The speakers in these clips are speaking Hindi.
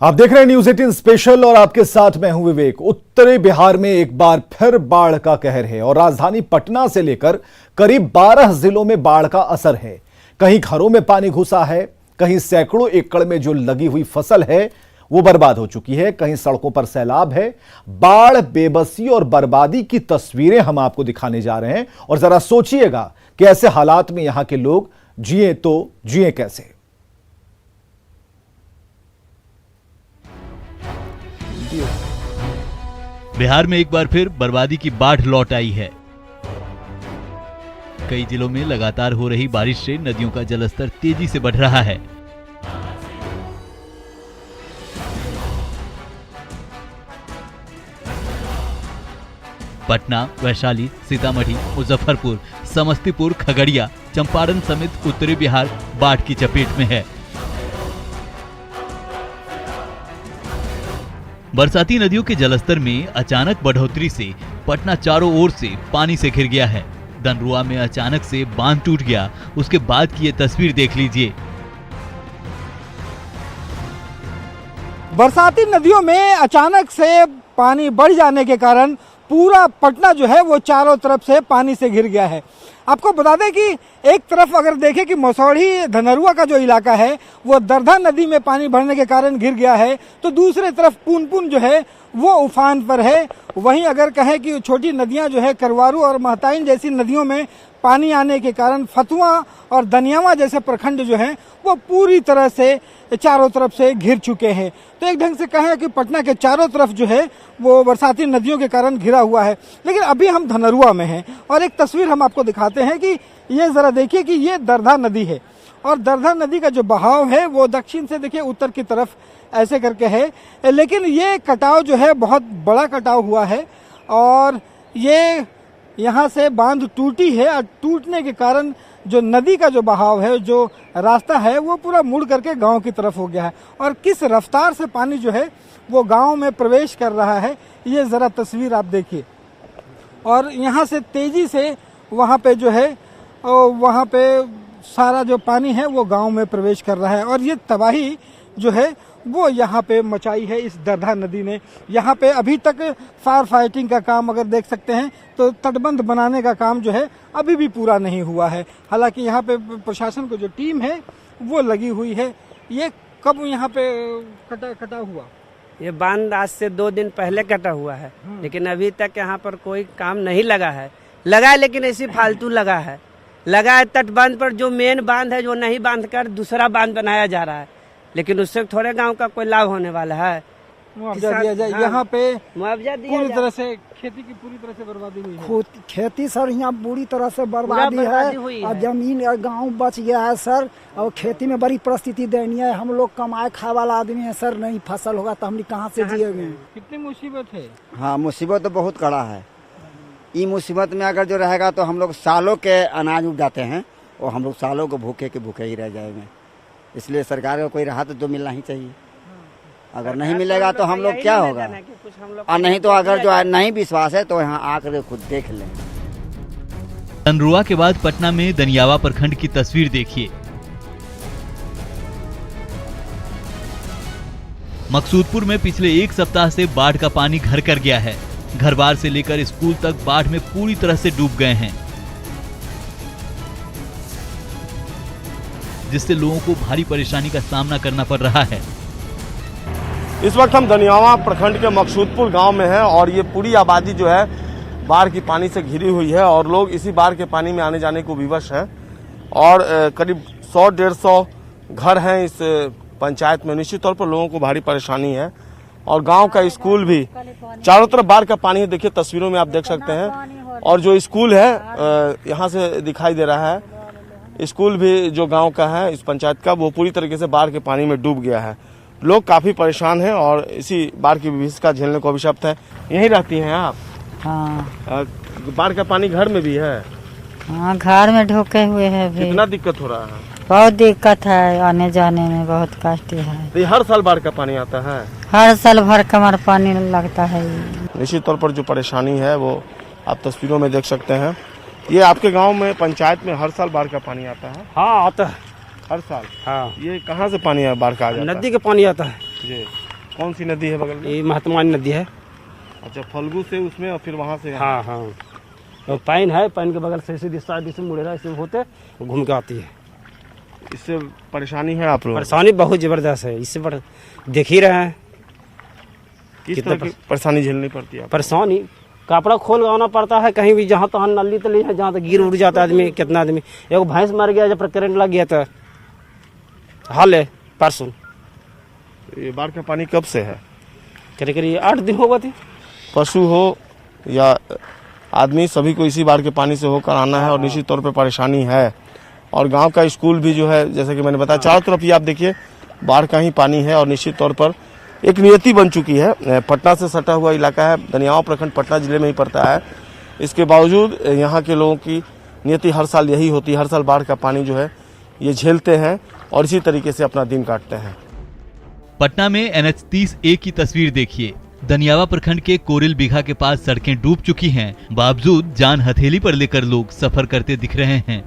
आप देख रहे हैं न्यूज 18 स्पेशल और आपके साथ मैं हूं विवेक। उत्तरी बिहार में एक बार फिर बाढ़ का कहर है और राजधानी पटना से लेकर करीब 12 जिलों में बाढ़ का असर है। कहीं घरों में पानी घुसा है, कहीं सैकड़ों एकड़ में जो लगी हुई फसल है वो बर्बाद हो चुकी है, कहीं सड़कों पर सैलाब है। बाढ़, बेबसी और बर्बादी की तस्वीरें हम आपको दिखाने जा रहे हैं और जरा सोचिएगा कि ऐसे हालात में यहां के लोग जिए तो जिए कैसे। बिहार में एक बार फिर बर्बादी की बाढ़ लौट आई है। कई जिलों में लगातार हो रही बारिश से नदियों का जलस्तर तेजी से बढ़ रहा है। पटना, वैशाली, सीतामढ़ी, मुजफ्फरपुर, समस्तीपुर, खगड़िया, चंपारण समेत उत्तरी बिहार बाढ़ की चपेट में है। बरसाती नदियों के जलस्तर में अचानक बढ़ोतरी से पटना चारों ओर से पानी से घिर गया है। धनरुआ में अचानक से बांध टूट गया, उसके बाद की ये तस्वीर देख लीजिए। बरसाती नदियों में अचानक से पानी बढ़ जाने के कारण पूरा पटना जो है वो चारों तरफ से पानी से घिर गया है। आपको बता दें कि एक तरफ अगर देखें कि मसौढ़ी धनरुआ का जो इलाका है वो दरधा नदी में पानी भरने के कारण घिर गया है, तो दूसरी तरफ पुनपुन जो है वो उफान पर है। वहीं अगर कहें कि छोटी नदियां जो है करवारू और महताइन जैसी नदियों में पानी आने के कारण फतुआ और दनियावा जैसे प्रखंड जो हैं वो पूरी तरह से चारों तरफ से घिर चुके हैं। तो एक ढंग से कहें कि पटना के चारों तरफ जो है वो बरसाती नदियों के कारण घिरा हुआ है। लेकिन अभी हम धनरुआ में हैं और एक तस्वीर हम आपको दिखाते हैं कि ये जरा देखिए कि ये दरधा नदी है और दरधा नदी का जो बहाव है वो दक्षिण से देखिए उत्तर की तरफ ऐसे करके है, लेकिन ये कटाव जो है बहुत बड़ा कटाव हुआ है और ये यहाँ से बांध टूटी है और टूटने के कारण जो नदी का जो बहाव है, जो रास्ता है वो पूरा मुड़ करके गांव की तरफ हो गया है और किस रफ्तार से पानी जो है वो गांव में प्रवेश कर रहा है ये ज़रा तस्वीर आप देखिए। और यहाँ से तेजी से वहाँ पे जो है वहाँ पे सारा जो पानी है वो गांव में प्रवेश कर रहा है और ये तबाही जो है वो यहाँ पे मचाई है इस दरधा नदी ने। यहाँ पे अभी तक फायर फाइटिंग का काम अगर देख सकते हैं तो तटबंध बनाने का काम जो है अभी भी पूरा नहीं हुआ है। हालांकि यहाँ पे प्रशासन को जो टीम है वो लगी हुई है। ये कब यहाँ पे कटा हुआ? ये बांध आज से 2 दिन पहले कटा हुआ है, लेकिन अभी तक यहाँ पर कोई काम नहीं लगा है। लगा है लेकिन ऐसी फालतू लगा है तटबंध पर जो मेन बांध है जो नहीं बांध कर दूसरा बांध बनाया जा रहा है, लेकिन उससे थोड़े गांव का कोई लाभ होने वाला है। मुआवजा दिया जाए। यहाँ पे मुआवजा दिया पूरी तरह से खेती की पूरी तरह से बर्बादी हुई है। खेती सर यहाँ बुरी तरह से बर्बादी है और जमीन और गांव बच गया है सर। और खेती में बड़ी परिस्थिति दयनीय है। हम लोग कमाए खाए वाला आदमी है सर, नहीं फसल होगा तो हम कहाँ से जिएंगे। कितनी मुसीबत है? हाँ, मुसीबत तो बहुत कड़ा है। ये मुसीबत में अगर जो रहेगा तो हम लोग सालों के अनाज उगाते हैं और हम लोग सालों को भूखे के भूखे ही रह जाएंगे। इसलिए सरकार को कोई राहत तो मिलना ही चाहिए। अगर नहीं मिलेगा तो हम लोग क्या होगा, और नहीं तो अगर जो नहीं विश्वास है तो यहाँ आकर खुद देख लें। धनरुआ के बाद पटना में दनियावा प्रखंड की तस्वीर देखिए। मकसूदपुर में पिछले 1 सप्ताह से बाढ़ का पानी घर कर गया है। घर बार से लेकर स्कूल तक बाढ़ में पूरी तरह से डूब गए हैं, जिससे लोगों को भारी परेशानी का सामना करना पड़ रहा है। इस वक्त हम दनियावा प्रखंड के मकसूदपुर गांव में हैं और ये पूरी आबादी जो है बाढ़ की पानी से घिरी हुई है और लोग इसी बाढ़ के पानी में आने जाने को विवश हैं और करीब 100-150 घर हैं इस पंचायत में। निश्चित तौर पर लोगों को भारी परेशानी है और गांव का स्कूल भी चारों तरफ बाढ़ का पानी है। देखिए तस्वीरों में आप देख सकते हैं और जो स्कूल है यहाँ से दिखाई दे रहा है, स्कूल भी जो गांव का है इस पंचायत का वो पूरी तरीके से बाढ़ के पानी में डूब गया है। लोग काफी परेशान हैं और इसी बाढ़ की विभीषिका झेलने को अभिशप्त है। यहीं रहती हैं आप? हाँ। बाढ़ का पानी घर में भी है? हाँ, घर में ढुके हुए हैं। कितना दिक्कत हो रहा है? बहुत दिक्कत है, आने जाने में बहुत कष्ट है। तो हर साल बाढ़ का पानी आता है? हर साल भर कमर पानी लगता है। निश्चित तौर पर जो परेशानी है वो आप तस्वीरों में देख सकते हैं। ये आपके गांव में पंचायत में हर साल बाढ़ का पानी आता है? हाँ, आता है हर साल। हाँ। ये कहाँ से पानी बाढ़ का आ जाता है? नदी का पानी आता है जी। कौन सी नदी है बगल में? ये महात्मानी नदी है। अच्छा, फल्गु से उसमें और फिर वहाँ से? हाँ हाँ, और पाइन है, पाइन के बगल से सीधी साइड से मुड़ेरा से होते घूम के आती है। इससे परेशानी है आप लोग? परेशानी बहुत जबरदस्त है, इससे पर देख ही रहे हैं किस तरह की परेशानी झेलनी पड़ती है? परेशानी कपड़ा खोल आना पड़ता है, कहीं भी जहाँ तहाँ नली तली है, जहाँ तक गिर उड़ जाता है आदमी। कितना आदमी, एक भैंस मर गया जब करंट लग गया था, हाल है परसों। ये बाढ़ का पानी कब से है? करीब 8 दिन हो गए थे। पशु हो या आदमी, सभी को इसी बाढ़ के पानी से होकर आना है और निश्चित तौर पे परेशानी है। और गांव का स्कूल भी जो है, जैसे कि मैंने बताया, चारों तरफ ये आप देखिए बाढ़ का ही पानी है और निश्चित तौर पर एक नियति बन चुकी है। पटना से सटा हुआ इलाका है, दनियावा प्रखंड पटना जिले में ही पड़ता है। इसके बावजूद यहाँ के लोगों की नियति हर साल यही होती है, हर साल बाढ़ का पानी जो है ये झेलते हैं और इसी तरीके से अपना दिन काटते हैं। पटना में NH-30A की तस्वीर देखिए। दनियावा प्रखंड के कोरिल बिघा के पास सड़कें डूब चुकी हैं, बावजूद जान हथेली पर लेकर लोग सफर करते दिख रहे हैं।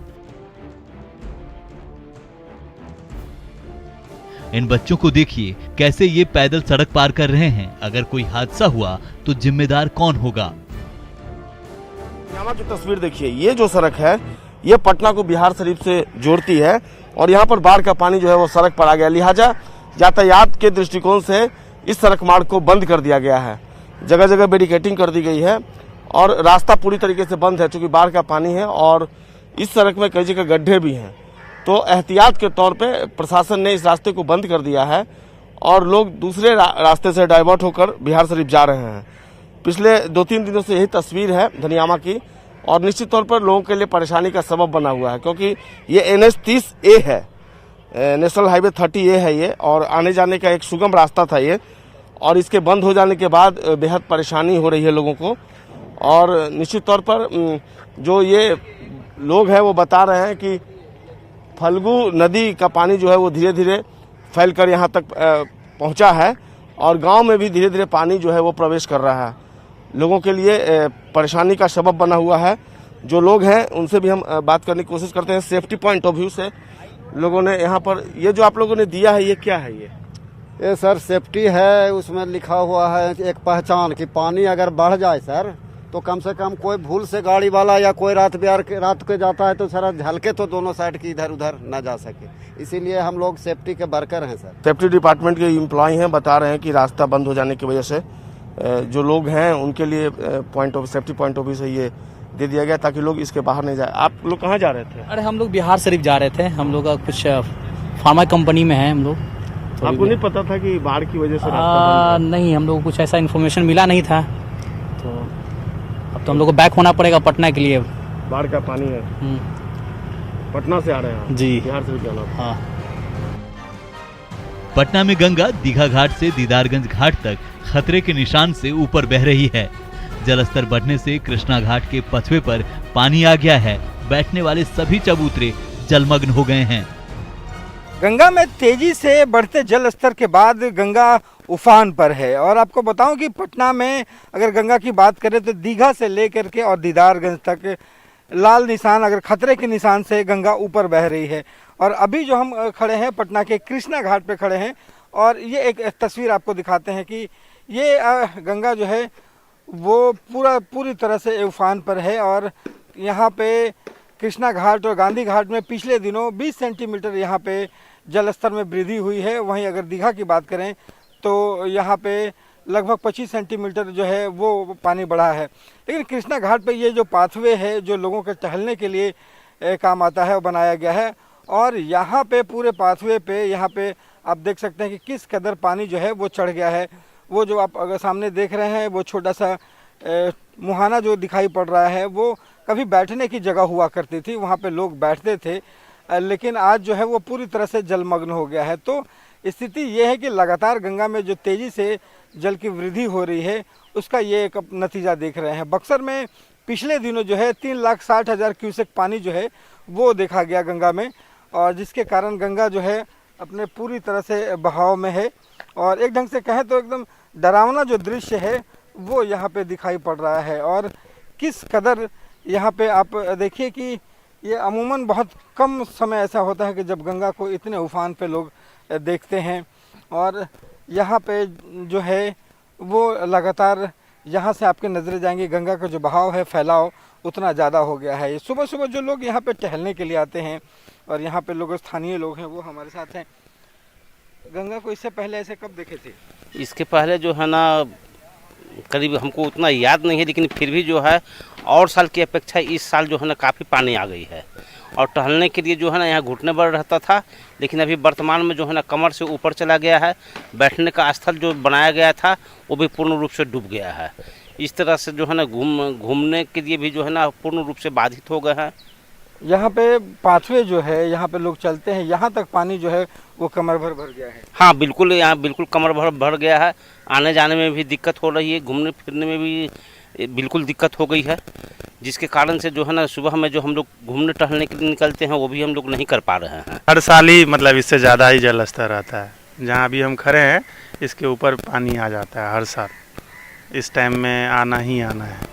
इन बच्चों को देखिए कैसे ये पैदल सड़क पार कर रहे हैं। अगर कोई हादसा हुआ तो जिम्मेदार कौन होगा? यहाँ की तस्वीर देखिए, ये जो सड़क है ये पटना को बिहार शरीफ से जोड़ती है और यहाँ पर बाढ़ का पानी जो है वो सड़क पर आ गया। लिहाजा यातायात के दृष्टिकोण से इस सड़क मार्ग को बंद कर दिया गया है, जगह जगह बैरिकेडिंग कर दी गई है और रास्ता पूरी तरीके से बंद है क्योंकि बाढ़ का पानी है और इस सड़क में कई जगह गड्ढे भी हैं। तो एहतियात के तौर पे प्रशासन ने इस रास्ते को बंद कर दिया है और लोग दूसरे रास्ते से डाइवर्ट होकर बिहार शरीफ जा रहे हैं। पिछले 2-3 दिनों से यही तस्वीर है दनियावा की और निश्चित तौर पर लोगों के लिए परेशानी का सबब बना हुआ है क्योंकि ये NH-30A है, नेशनल हाईवे 30A है ये और आने जाने का एक सुगम रास्ता था ये और इसके बंद हो जाने के बाद बेहद परेशानी हो रही है लोगों को। और निश्चित तौर पर जो ये लोग हैं वो बता रहे हैं कि फल्गु नदी का पानी जो है वो धीरे धीरे फैलकर यहाँ तक पहुँचा है और गांव में भी धीरे धीरे पानी जो है वो प्रवेश कर रहा है। लोगों के लिए परेशानी का सबब बना हुआ है। जो लोग हैं उनसे भी हम बात करने की कोशिश करते हैं सेफ्टी पॉइंट ऑफ व्यू से। लोगों ने यहाँ पर ये जो आप लोगों ने दिया है ये क्या है? ये सर सेफ्टी है, उसमें लिखा हुआ है एक पहचान कि पानी अगर बढ़ जाए सर तो कम से कम कोई भूल से गाड़ी वाला या कोई रात के जाता है तो सर झलके तो दोनों साइड की इधर उधर न जा सके, इसीलिए हम लोग सेफ्टी के वर्कर हैं सर। सेफ्टी डिपार्टमेंट के एम्प्लॉय हैं, बता रहे हैं कि रास्ता बंद हो जाने की वजह से जो लोग हैं उनके लिए सेफ्टी पॉइंट ऑफ व्यू से ये दे दिया गया ताकि लोग इसके बाहर नहीं जाए। आप लोग कहाँ जा रहे थे? अरे हम लोग बिहार शरीफ जा रहे थे, हम लोग का कुछ फार्मा कंपनी में है हम लोग। तो आपको नहीं पता था कि बाढ़ की वजह से रास्ता बंद है? नहीं, हम लोग को कुछ ऐसा इन्फॉर्मेशन मिला नहीं था, तो अब तो हम लोग को बैक होना पड़ेगा पटना के लिए। बाढ़ का पानी है, पटना से आ रहे हैं जी, बिहार शरीफ जाना। हाँ। पटना में गंगा दीघा घाट से दीदारगंज घाट तक खतरे के निशान से ऊपर बह रही है। जलस्तर बढ़ने से कृष्णा घाट के पथवे पर पानी आ गया है। बैठने वाले सभी चबूतरे जलमग्न हो गए हैं। गंगा में तेजी से बढ़ते जल स्तर के बाद गंगा उफान पर है और आपको बताऊं कि पटना में अगर गंगा की बात करें तो दीघा से लेकर के और दीदारगंज तक लाल निशान, अगर खतरे के निशान से गंगा ऊपर बह रही है। और अभी जो हम खड़े हैं पटना के कृष्णा घाट पे खड़े हैं और ये एक तस्वीर आपको दिखाते हैं कि ये गंगा जो है वो पूरी तरह से उफान पर है और यहाँ पे कृष्णा घाट और गांधी घाट में पिछले दिनों 20 सेंटीमीटर यहाँ पे जल स्तर में वृद्धि हुई है। वहीं अगर दीघा की बात करें तो यहाँ पे लगभग 25 सेंटीमीटर जो है वो पानी बढ़ा है। लेकिन कृष्णा घाट पे ये जो पाथवे है जो लोगों के टहलने के लिए काम आता है वो बनाया गया है और यहाँ पे पूरे पाथवे पे यहाँ पे आप देख सकते हैं कि किस कदर पानी जो है वो चढ़ गया है। वो जो आप अगर सामने देख रहे हैं वो छोटा सा मुहाना जो दिखाई पड़ रहा है वो कभी बैठने की जगह हुआ करती थी, वहाँ पे लोग बैठते थे, लेकिन आज जो है वो पूरी तरह से जलमग्न हो गया है। तो स्थिति ये है कि लगातार गंगा में जो तेज़ी से जल की वृद्धि हो रही है उसका ये एक नतीजा देख रहे हैं। बक्सर में पिछले दिनों जो है 3,60,000 क्यूसेक पानी जो है वो देखा गया गंगा में और जिसके कारण गंगा जो है अपने पूरी तरह से बहाव में है और एक ढंग से कहें तो एकदम डरावना जो दृश्य है वो यहाँ पे दिखाई पड़ रहा है। और किस कदर यहाँ पे आप देखिए कि ये अमूमन बहुत कम समय ऐसा होता है कि जब गंगा को इतने उफान पे लोग देखते हैं और यहाँ पे जो है वो लगातार यहाँ से आपके नजरें जाएंगे, गंगा का जो बहाव है, फैलाव उतना ज़्यादा हो गया है। सुबह सुबह जो लोग यहाँ पे टहलने के लिए आते हैं और यहाँ पे लोग स्थानीय लोग हैं वो हमारे साथ हैं। गंगा को इससे पहले ऐसे कब देखे थे? इसके पहले जो है ना करीब हमको उतना याद नहीं है, लेकिन फिर भी जो है और साल की अपेक्षा इस साल जो है ना काफ़ी पानी आ गई है। और टहलने के लिए जो है ना यहाँ घुटने पर रहता था, लेकिन अभी वर्तमान में जो है ना कमर से ऊपर चला गया है। बैठने का स्थल जो बनाया गया था वो भी पूर्ण रूप से डूब गया है। इस तरह से जो है ना घूमने के लिए भी जो है ना पूर्ण रूप से बाधित हो गए हैं। यहाँ पे पाथवे जो है, यहाँ पे लोग चलते हैं, यहाँ तक पानी जो है वो कमर भर गया है। हाँ बिल्कुल, यहाँ बिल्कुल कमर भर गया है। आने जाने में भी दिक्कत हो रही है, घूमने फिरने में भी बिल्कुल दिक्कत हो गई है, जिसके कारण से जो है ना सुबह में जो हम लोग घूमने टहलने के लिए निकलते हैं वो भी हम लोग नहीं कर पा रहे हैं। हर साल ही मतलब इससे ज़्यादा ही जल स्तर रहता है। जहाँ अभी हम खड़े हैं इसके ऊपर पानी आ जाता है हर साल, इस टाइम में आना ही आना है।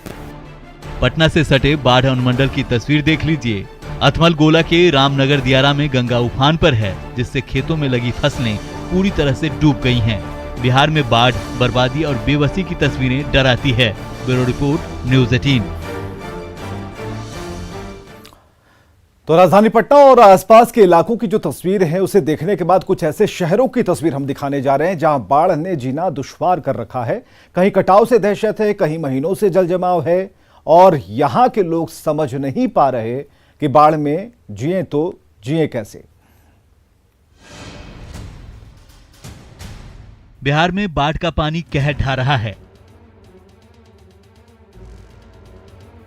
पटना से सटे बाढ़ अनुमंडल की तस्वीर देख लीजिए। अथमल गोला के रामनगर दियारा में गंगा उफान पर है, जिससे खेतों में लगी फसलें पूरी तरह से डूब गई हैं। बिहार में बाढ़, बर्बादी और बेबसी की तस्वीरें डराती है। Bureau report, news 18। तो राजधानी पटना और आसपास के इलाकों की जो तस्वीर है उसे देखने के बाद कुछ ऐसे शहरों की तस्वीर हम दिखाने जा रहे हैं जहां बाढ़ ने जीना दुश्वार कर रखा है। कहीं कटाव से दहशत है, कहीं महीनों से जल जमाव है और यहां के लोग समझ नहीं पा रहे कि बाढ़ में जिए तो जिए कैसे। बिहार में बाढ़ का पानी कहर ढा रहा है।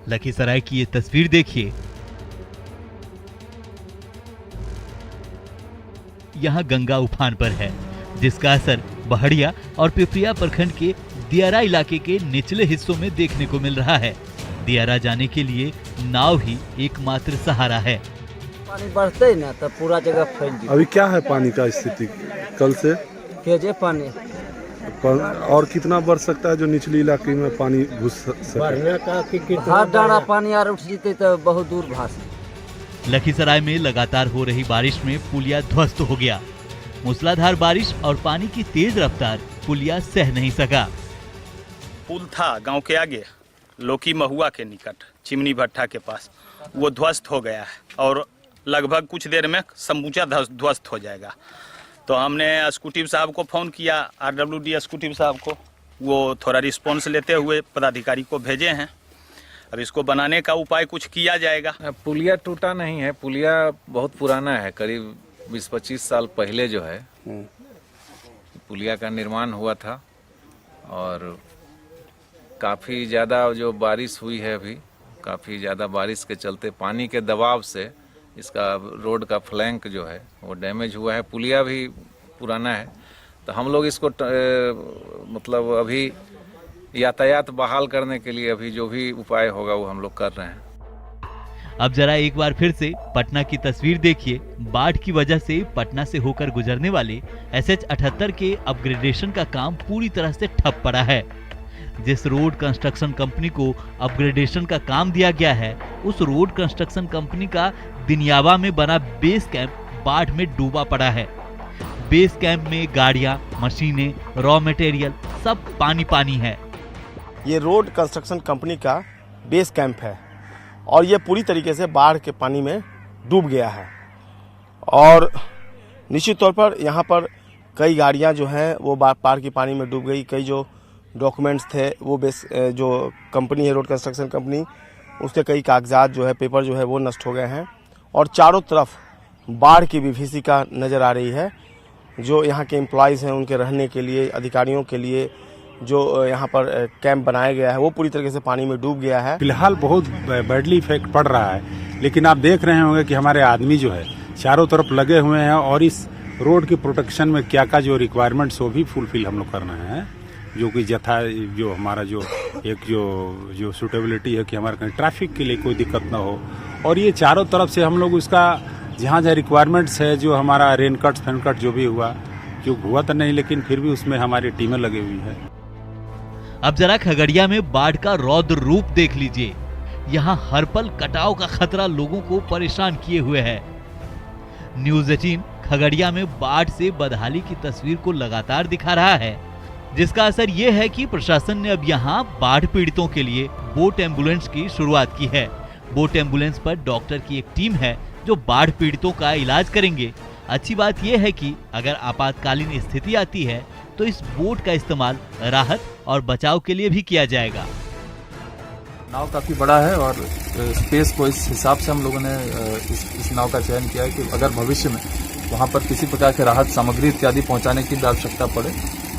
लखीसराय की ये तस्वीर देखिए। यहां गंगा उफान पर है, जिसका असर बहड़िया और पिपरिया प्रखंड के दियारा इलाके के निचले हिस्सों में देखने को मिल रहा है। दियारा जाने के लिए नाव ही एकमात्र सहारा है। पानी बढ़ते ही ना तो पूरा जगह फैल गया। अभी क्या है पानी का स्थिति कल से? तेजे पानी और कितना बढ़ सकता है जो निचली इलाके में पानी घुस सके? हाथ डाँड़ा पानी और उठ जीते तो बहुत दूर भास। लखीसराय में लगातार हो रही बारिश में पुलिया ध्वस्त हो गया। मूसलाधार बारिश और पानी की तेज रफ्तार पुलिया सह नहीं सका। पुल था गांव के आगे लोकी महुआ के निकट चिमनी भट्टा के पास, वो ध्वस्त हो गया है और लगभग कुछ देर में समूचा ध्वस्त हो जाएगा। तो हमने एसक्यूटिव साहब को फ़ोन किया, आरडब्ल्यूडी एसक्यूटिव साहब को, वो थोड़ा रिस्पॉन्स लेते हुए पदाधिकारी को भेजे हैं। अब इसको बनाने का उपाय कुछ किया जाएगा। पुलिया टूटा नहीं है, पुलिया बहुत पुराना है, करीब 20-25 साल पहले जो है पुलिया का निर्माण हुआ था और काफ़ी ज़्यादा जो बारिश हुई है अभी, काफ़ी ज़्यादा बारिश के चलते पानी के दबाव से इसका रोड का फ्लैंक जो है वो डैमेज हुआ है। पुलिया भी पुराना है, तो हम लोग इसको मतलब अभी यातायात बहाल करने के लिए अभी जो भी उपाय होगा वो हम लोग कर रहे हैं। अब जरा एक बार फिर से पटना की तस्वीर देखिए। बाढ़ की वजह से पटना से होकर गुजरने वाले SH-78 के अपग्रेडेशन का काम पूरी तरह से ठप पड़ा है। जिस रोड कंस्ट्रक्शन कंपनी को अपग्रेडेशन का काम दिया गया है, उस रोड कंस्ट्रक्शन कंपनी का दिनियावा में बना बेस कैंप बाढ़ में डूबा पड़ा है। बेस कैंप में गाड़ियां, मशीनें, रॉ मटेरियल सब पानी पानी है। ये रोड कंस्ट्रक्शन कंपनी का बेस कैंप है और ये पूरी तरीके से बाढ़ के पानी में डूब गया है और निश्चित तौर पर यहाँ पर कई गाड़ियाँ जो हैं वो बाढ़ की पानी में डूब गई। कई जो डॉक्यूमेंट्स थे वो बेस जो कंपनी है रोड कंस्ट्रक्शन कंपनी, उसके कई कागजात जो है, पेपर जो है वो नष्ट हो गए हैं और चारों तरफ बाढ़ की विभीषिका नज़र आ रही है। जो यहाँ के एम्प्लॉयज़ हैं उनके रहने के लिए, अधिकारियों के लिए जो यहाँ पर कैंप बनाया गया है वो पूरी तरीके से पानी में डूब गया है। फिलहाल बहुत बैडली इफेक्ट पड़ रहा है, लेकिन आप देख रहे होंगे कि हमारे आदमी जो है चारों तरफ लगे हुए हैं और इस रोड की प्रोटेक्शन में क्या क्या जो रिक्वायरमेंट्स वो भी फुलफिल हम लोग कर रहे हैं। जो कि जो हमारा जो एक जो सूटेबिलिटी है कि हमारे कहीं ट्रैफिक के लिए कोई दिक्कत ना हो, और ये चारों तरफ से हम लोग उसका जहाँ जहाँ रिक्वायरमेंट्स है, जो हमारा रेन कट फैन कट जो भी हुआ तो नहीं, लेकिन फिर भी उसमें हमारी टीमें लगी हुई है। अब जरा खगड़िया में बाढ़ का रौद्र रूप देख लीजिए। यहाँ हर पल कटाव का खतरा लोगों को परेशान किए हुए है। न्यूज़ 18 खगड़िया में बाढ़ से बदहाली की तस्वीर को लगातार दिखा रहा है, जिसका असर ये है कि प्रशासन ने अब यहाँ बाढ़ पीड़ितों के लिए बोट एम्बुलेंस की शुरुआत की है। बोट एम्बुलेंस पर डॉक्टर की एक टीम है जो बाढ़ पीड़ितों का इलाज करेंगे। अच्छी बात यह है कि अगर आपातकालीन स्थिति आती है तो इस बोट का इस्तेमाल राहत और बचाव के लिए भी किया जाएगा। नाव काफ़ी बड़ा है और स्पेस को इस हिसाब से हम लोगों ने इस नाव का चयन किया है कि अगर भविष्य में वहाँ पर किसी प्रकार के राहत सामग्री इत्यादि पहुँचाने की भी आवश्यकता पड़े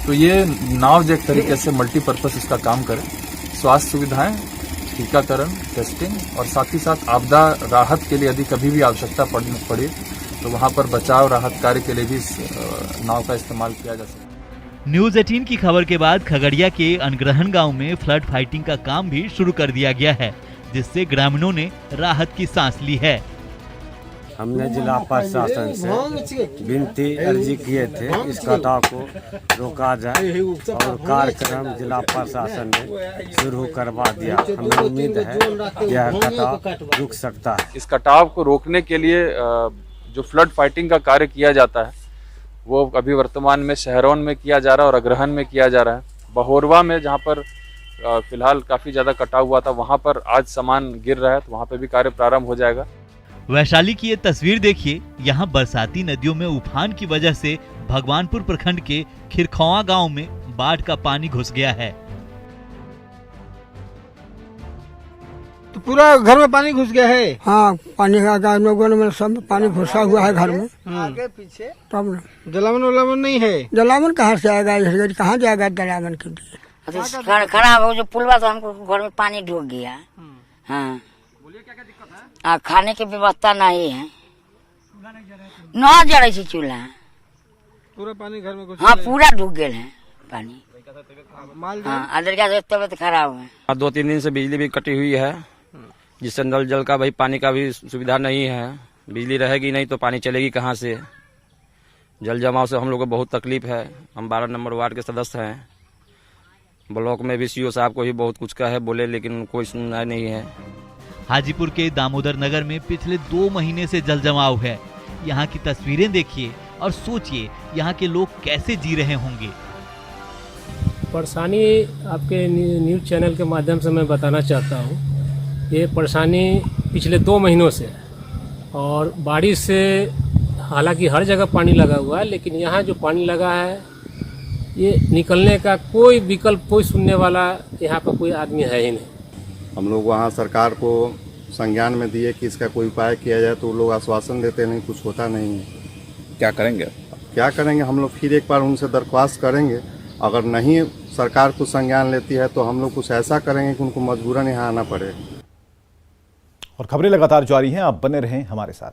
तो ये नाव जो एक तरीके से मल्टीपर्पज इसका काम करे। स्वास्थ्य सुविधाएं, टीकाकरण, टेस्टिंग और साथ ही साथ आपदा राहत के लिए यदि कभी भी आवश्यकता पड़े तो वहाँ पर बचाव राहत कार्य के लिए भी इस नाव का इस्तेमाल किया जा सकता है। न्यूज़ 18 की खबर के बाद खगड़िया के अनग्रहण गांव में फ्लड फाइटिंग का काम भी शुरू कर दिया गया है, जिससे ग्रामीणों ने राहत की सांस ली है। हमने जिला प्रशासन से विनती अर्जी किए थे इस कटाव को रोका जाए और कार्यक्रम जिला प्रशासन ने शुरू करवा दिया। हमें उम्मीद है कि यह कटाव रुक सकता है। इस कटाव को रोकने के लिए जो फ्लड फाइटिंग का कार्य किया जाता है वो अभी वर्तमान में शहरों में किया जा रहा है और अग्रहण में किया जा रहा है। बहोरवा में जहाँ पर फिलहाल काफ़ी ज़्यादा कटाव हुआ था वहाँ पर आज सामान गिर रहा है तो वहाँ पर भी कार्य प्रारंभ हो जाएगा। वैशाली की ये तस्वीर देखिए, यहाँ बरसाती नदियों में उफान की वजह से भगवानपुर प्रखंड के खिरखौआ गांव में बाढ़ का पानी घुस गया है। तो पूरा घर में पानी घुस गया है? हाँ, पानी का लोगों में सब पानी घुसा हुआ है घर में। आगे पीछे तब जलावन वलावन नहीं है? जलावन कहाँ से आएगा, कहाँ जाएगा जलावन के लिए? खराब हो जो पुलवा तो हमको घर में पानी ढूक गया। हाँ, खाने की व्यवस्था नहीं है, न जड़े से चूल्हा, पूरा पानी घर में घुस। हाँ, पूरा ढूक गए है पानी। हाँ, अंदर का तबियत खराब है। 2-3 दिन से बिजली भी कटी हुई है, जिससे नल जल का भाई पानी का भी सुविधा नहीं है। बिजली रहेगी नहीं तो पानी चलेगी कहाँ से। जल जमाव से हम लोग को बहुत तकलीफ है। हम 12 नंबर वार्ड के सदस्य हैं। ब्लॉक में भी सीओ साहब को ही बहुत कुछ कहा है, बोले लेकिन कोई सुनना नहीं है। हाजीपुर के दामोदर नगर में पिछले 2 महीने से जल जमाव है। यहाँ की तस्वीरें देखिए और सोचिए यहाँ के लोग कैसे जी रहे होंगे। परेशानी आपके न्यूज़ चैनल के माध्यम से मैं बताना चाहता हूँ। ये परेशानी पिछले 2 महीनों से है और बारिश से हालांकि हर जगह पानी लगा हुआ है, लेकिन यहाँ जो पानी लगा है ये निकलने का कोई विकल्प, कोई सुनने वाला यहाँ पर कोई आदमी है ही नहीं। हम लोग वहाँ सरकार को संज्ञान में दिए कि इसका कोई उपाय किया जाए तो लोग आश्वासन देते नहीं, कुछ होता नहीं है। क्या करेंगे? क्या करेंगे, हम लोग फिर एक बार उनसे दरख्वास्त करेंगे। अगर नहीं सरकार कुछ संज्ञान लेती है तो हम लोग कुछ ऐसा करेंगे कि उनको मजबूरन यहाँ आना पड़े। और खबरें लगातार जारी हैं, आप बने रहें हमारे साथ।